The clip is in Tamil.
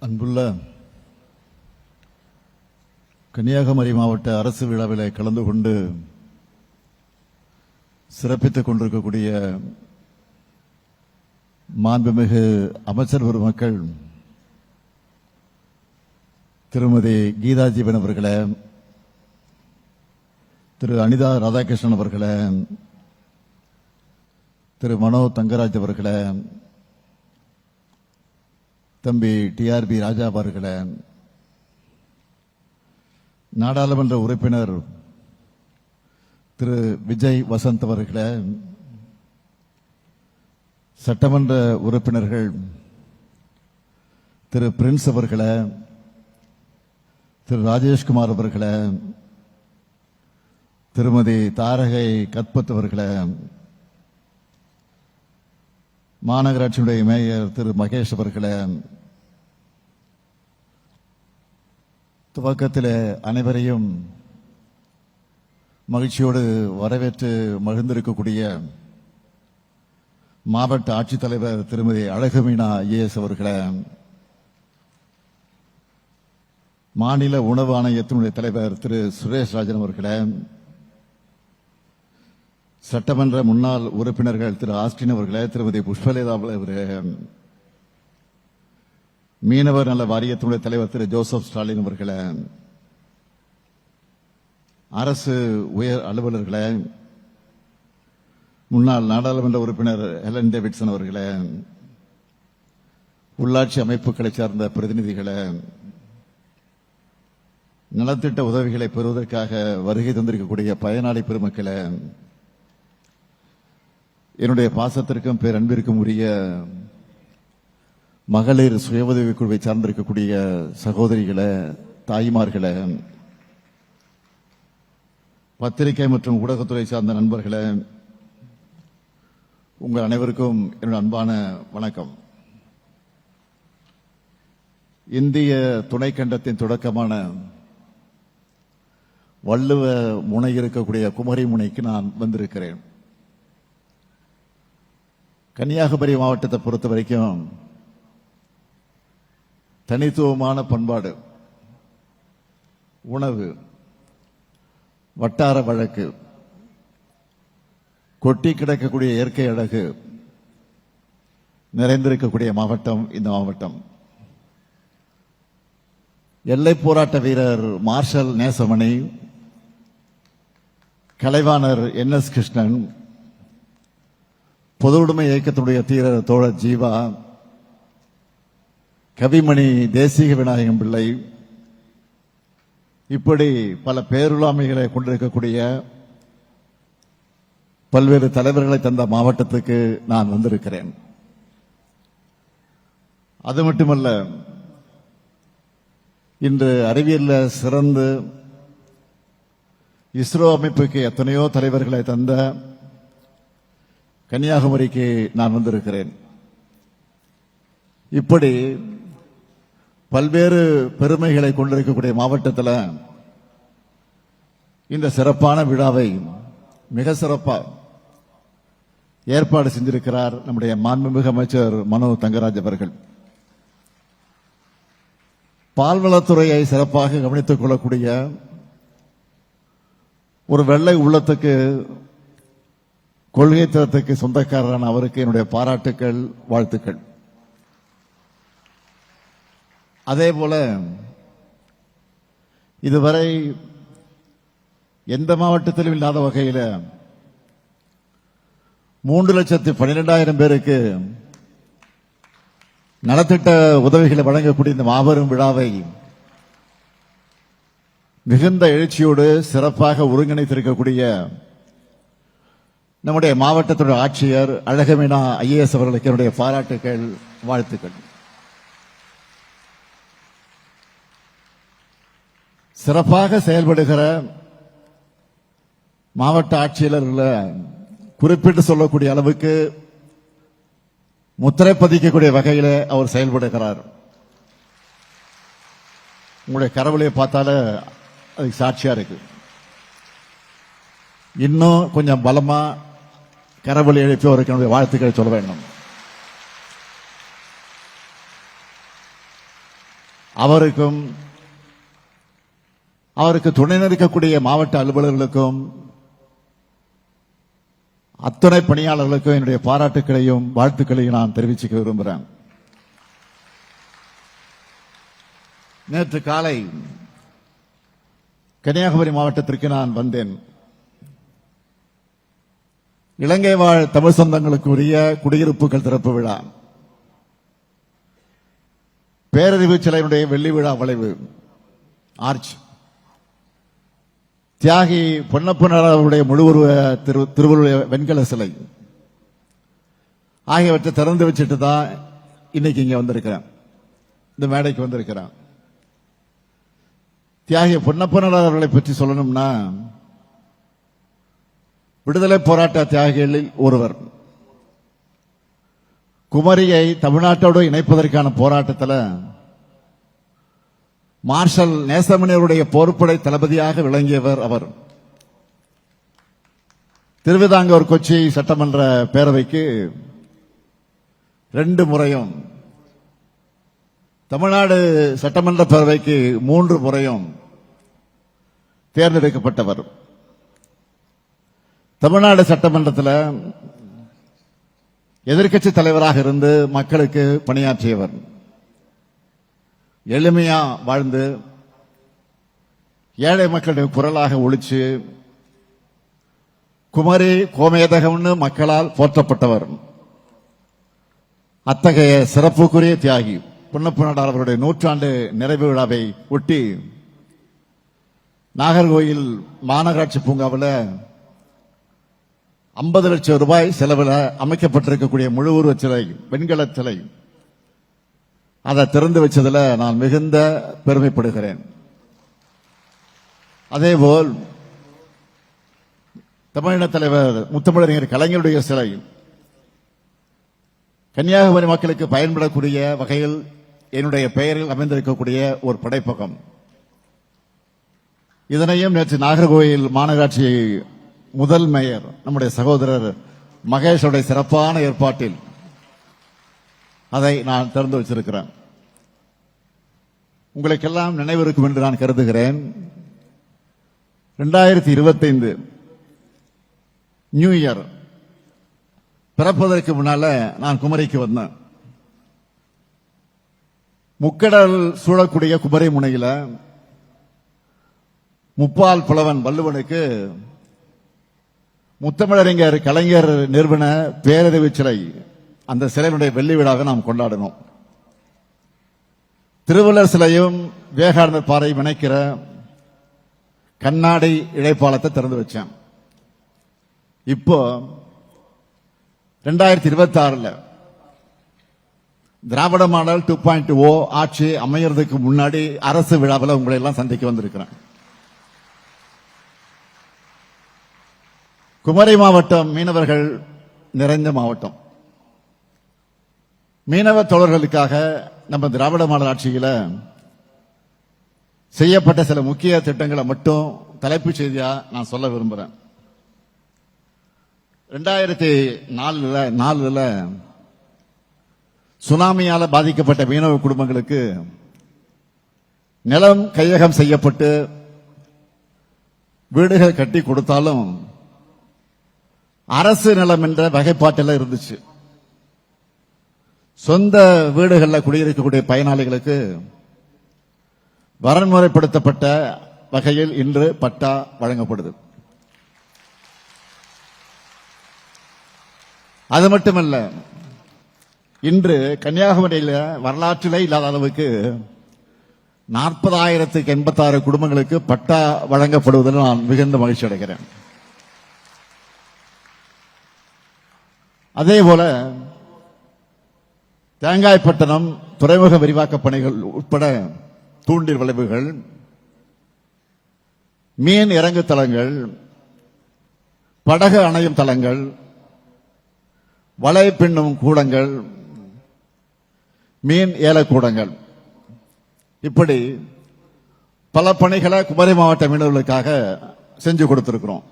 அன்புள்ள கன்னியாகுமரி மாவட்ட அரசு விழாவில் கலந்து கொண்டு சிறப்பித்துக் கொண்டிருக்கக்கூடிய மாண்புமிகு அமைச்சர் பெருமக்கள், திருமதி கீதா ஜீவன் அவர்களே, திரு அனிதா ராதாகிருஷ்ணன் அவர்களே, திரு மனோ தங்கராஜ் அவர்களே, தம்பி டிஆர்பி ராஜா அவர்களே, நாடாளுமன்ற உறுப்பினர் திரு விஜய் வசந்த் அவர்களே, சட்டமன்ற உறுப்பினர்கள் திரு பிரின்ஸ் அவர்களே, திரு ராஜேஷ்குமார் அவர்களே, திருமதி தாரகை கத்பத் அவர்களே, மாநகராட்சியுடைய மேயர் திரு மகேஷ் அவர்களே, துவக்கத்தில் அனைவரையும் மகிழ்ச்சியோடு வரவேற்று மகிழ்ந்திருக்கக்கூடிய மாவட்ட ஆட்சித்தலைவர் திருமதி அழகுமீனா ஐஏஎஸ் அவர்களே, மாநில உணவு ஆணையத்தினுடைய தலைவர் திரு சுரேஷ் ராஜன் அவர்களே, சட்டமன்ற முன்னாள் உறுப்பினர்கள் திரு ஆஸ்டின் அவர்களே, திருமதி புஷ்பலேதா அவர்களே, மீனவர் நல வாரியத்தினுடைய தலைவர் திரு ஜோசப் ஸ்டாலின் அவர்களே, அரசு உயர் அலுவலர்களே, முன்னாள் நாடாளுமன்ற உறுப்பினர் ஹெலன் டேவிட்சன் அவர்களே, உள்ளாட்சி அமைப்புகளை சார்ந்த பிரதிநிதிகளே, நலத்திட்ட உதவிகளை பெறுவதற்காக வருகை தந்திருக்கக்கூடிய பயனாளி பெருமக்களே, என்னுடைய பாசத்திற்கும் பேரன்பிற்கும் உரிய மகளிர் சுய உதவிக் குழுவை சார்ந்திருக்கக்கூடிய சகோதரிகளே, தாய்மார்களே, பத்திரிகை மற்றும் ஊடகத்துறை சார்ந்த நண்பர்களே, உங்கள் அனைவருக்கும் என்னுடைய அன்பான வணக்கம். இந்திய துணைக்கண்டத்தின் தொடக்கமான வள்ளுவ முனை இருக்கக்கூடிய குமரி முனைக்கு நான் வந்திருக்கிறேன். கன்னியாகுமரி மாவட்டத்தை பொறுத்த வரைக்கும் தனித்துவமான பண்பாடு, உணவு, வட்டார வழக்கு, கொட்டி கிடக்கக்கூடிய இயற்கை அழகு நிறைந்திருக்கக்கூடிய மாவட்டம் இந்த மாவட்டம். எல்லை போராட்ட வீரர் மார்ஷல் நேசமணி, கலைவாணர் NS கிருஷ்ணன், பொது உடைமை இயக்கத்தினுடைய தீரர் தோழர் ஜீவா, கவிமணி தேசிக விநாயகம் பிள்ளை, இப்படி பல பேருலாமைகளை கொண்டிருக்கக்கூடிய பல்வேறு தலைவர்களை தந்த மாவட்டத்துக்கு நான் வந்திருக்கிறேன். அது மட்டுமல்ல, இன்று அறிவியலில் சிறந்து இஸ்ரோ அமைப்புக்கு எத்தனையோ தலைவர்களை தந்த கன்னியாகுமரிக்கு நான் வந்திருக்கிறேன். இப்படி பல்வேறு பெருமைகளை கொண்டிருக்கக்கூடிய மாவட்டத்தில் இந்த சிறப்பான விழாவை மிக சிறப்பாக ஏற்பாடு செஞ்சிருக்கிறார் நம்முடைய மாண்புமிகு அமைச்சர் மனோ தங்கராஜ் அவர்கள். பால்வளத்துறையை சிறப்பாக கவனித்துக் கொள்ளக்கூடிய ஒரு வெள்ளை உள்ளத்துக்கு, கொள்கை தரத்துக்கு சொந்தக்காரரான அவருக்கு என்னுடைய பாராட்டுக்கள், வாழ்த்துக்கள். அதே போல இதுவரை எந்த மாவட்டத்திலும் இல்லாத வகையில் 3,12,000 பேருக்கு நலத்திட்ட உதவிகளை வழங்கக்கூடிய இந்த மாபெரும் விழாவை மிகுந்த எழுச்சியோடு சிறப்பாக ஒருங்கிணைத்திருக்கக்கூடிய நம்முடைய மாவட்டத்துடைய ஆட்சியர் அழகுமீனா ஐஏஎஸ் அவர்களுக்கு என்னுடைய பாராட்டுக்கள், வாழ்த்துக்கள். சிறப்பாக செயல்படுகிற மாவட்ட ஆட்சியாளர்களை குறிப்பிட்டு சொல்லக்கூடிய அளவுக்கு முத்திரை பதிக்கக்கூடிய வகையில் அவர் செயல்படுகிறார். உங்களுடைய கரவொலியை பார்த்தாலே அதுக்கு சாட்சியா இருக்கு. இன்னும் கொஞ்சம் பலமா கரவொலி எழுப்பி அவருக்கு என்னுடைய வாழ்த்துக்களை சொல்ல வேண்டும். அவருக்கும் அவருக்கு துணை நிற்கக்கூடிய மாவட்ட அலுவலர்களுக்கும் அத்துணை பணியாளர்களுக்கும் என்னுடைய பாராட்டுக்களையும் வாழ்த்துக்களையும் நான் தெரிவிச்சுக்க விரும்புகிறேன். நேற்று காலை கன்னியாகுமரி மாவட்டத்திற்கு நான் வந்தேன். இலங்கை வாழ் தமிழ் சொந்தங்களுக்கு உரிய குடியிருப்புகள் திறப்பு விழா, பேரறிவு சிலையினுடைய வெள்ளி விழா வளைவு ஆர்ச், தியாகி பொன்னப்பனுடைய முழு உருவ திருவுருவ வெண்கல சிலை ஆகியவற்றை திறந்து வச்சுட்டு தான் இன்னைக்கு இங்க வந்திருக்கிறேன், இந்த மேடைக்கு வந்திருக்கிறேன். தியாகி பொன்னப்பனர் அவர்களை பற்றி சொல்லணும்னா விடுதலை போராட்ட தியாகிகளில் ஒருவர். குமரியை தமிழ்நாட்டோடு இணைப்பதற்கான போராட்டத்தில் மார்ஷல் நேசமணியருடைய போர்ப்படை தளபதியாக விளங்கியவர் அவர். திருவிதாங்கூர் கொச்சி சட்டமன்ற பேரவைக்கு 2 முறையும், தமிழ்நாடு சட்டமன்ற பேரவைக்கு 3 முறையும் தேர்ந்தெடுக்கப்பட்டவர். தமிழ்நாடு சட்டமன்றத்தில் எதிர்க்கட்சி தலைவராக இருந்து மக்களுக்கு பணியாற்றியவர். எளிமையா வாழ்ந்து ஏழை மக்களுடைய குரலாக ஒலிச்சு குமரி கோமேதகம்னு மக்களால் போற்றப்பட்டவர். அத்தகைய சிறப்புக்குரிய தியாகி பொன்னப்பனார் அவருடைய 100ஆண்டு நிறைவு விழாவை ஒட்டி நாகர்கோயில் மாநகராட்சி பூங்காவில் 50 லட்சம் ரூபாய் செலவில் அமைக்கப்பட்டிருக்கக்கூடிய முழு உருவ சிலை, வெண்கல சிலை, அதை திறந்து வச்சதில் நான் மிகுந்த பெருமைப்படுகிறேன். அதேபோல் தமிழின தலைவர் முத்தமிழறிஞர் கலைஞருடைய சிலை கன்னியாகுமரி மக்களுக்கு பயன்படக்கூடிய வகையில் என்னுடைய பெயரில் அமைந்திருக்கக்கூடிய ஒரு படைப்பகம். இதனையும் நேற்று நாகர்கோயில் மாநகராட்சி முதல் மேயர் நம்முடைய சகோதரர் மகேஷோடைய சிறப்பான ஏற்பாட்டில் அதை நான் திறந்து வச்சிருக்கிறேன். உங்களுக்கெல்லாம் நினைவிருக்கும் என்று நான் கருதுகிறேன். 2025 நியூ இயர் பிறப்பதற்கு முன்னால நான் குமரிக்கு வந்தேன். முக்கடல் சூழக்கூடிய குமரி முனையில் முப்பால் புலவன் வள்ளுவனுக்கு முத்தமிழறிஞர் கலைஞர் நிறுவன பேரறிவு சிலை, அந்த சிலையினுடைய வெள்ளி விழாவை நாம் கொண்டாடினோம். திருவள்ளுவர் சிலையும் விவேகானந்தர் பாறையும் இணைக்கிற கண்ணாடி இழைப்பாலத்தை திறந்து வச்சேன். இப்போ 2026 திராவிட மாடல் 2.0 ஆட்சி அமையறதுக்கு முன்னாடி அரசு விழாவில் உங்களை எல்லாம் சந்திக்க வந்திருக்கிறேன். குமரி மாவட்டம் மீனவர்கள் நிறைந்த மாவட்டம். மீனவ தோழர்களுக்காக நம்ம திராவிட மாடல் ஆட்சியில் செய்யப்பட்ட சில முக்கிய திட்டங்களை மட்டும் தலைப்புச் செய்தியா நான் சொல்ல விரும்புறேன். 2004 சுனாமியால பாதிக்கப்பட்ட மீனவ குடும்பங்களுக்கு நிலம் கையகம் செய்யப்பட்டு வீடுகள் கட்டி கொடுத்தாலும் அரசு நிலம் என்ற வகைப்பாட்டில் இருந்துச்சு. சொந்த வீடுகளில் குடியிருக்கக்கூடிய பயனாளிகளுக்கு வரன்முறைப்படுத்தப்பட்ட வகையில் இன்று பட்டா வழங்கப்படுது. அது மட்டுமல்ல, இன்று கன்னியாகுமரியில் வரலாற்றிலே இல்லாத அளவுக்கு 40,086 குடும்பங்களுக்கு பட்டா வழங்கப்படுவதில் நான் மிகுந்த மகிழ்ச்சி அடைகிறேன். அதேபோல தேங்காய்பட்டணம் துறைமுக விரிவாக்க பணிகள் உட்பட தூண்டில் வளைவுகள், மீன் இறங்கு தளங்கள், படகு அணையும் தளங்கள், வலை பின்னும் கூடங்கள், மீன் ஏலக்கூடங்கள், இப்படி பல பணிகளை குமரி மாவட்ட மீனவர்களுக்காக செஞ்சு கொடுத்திருக்கிறோம்.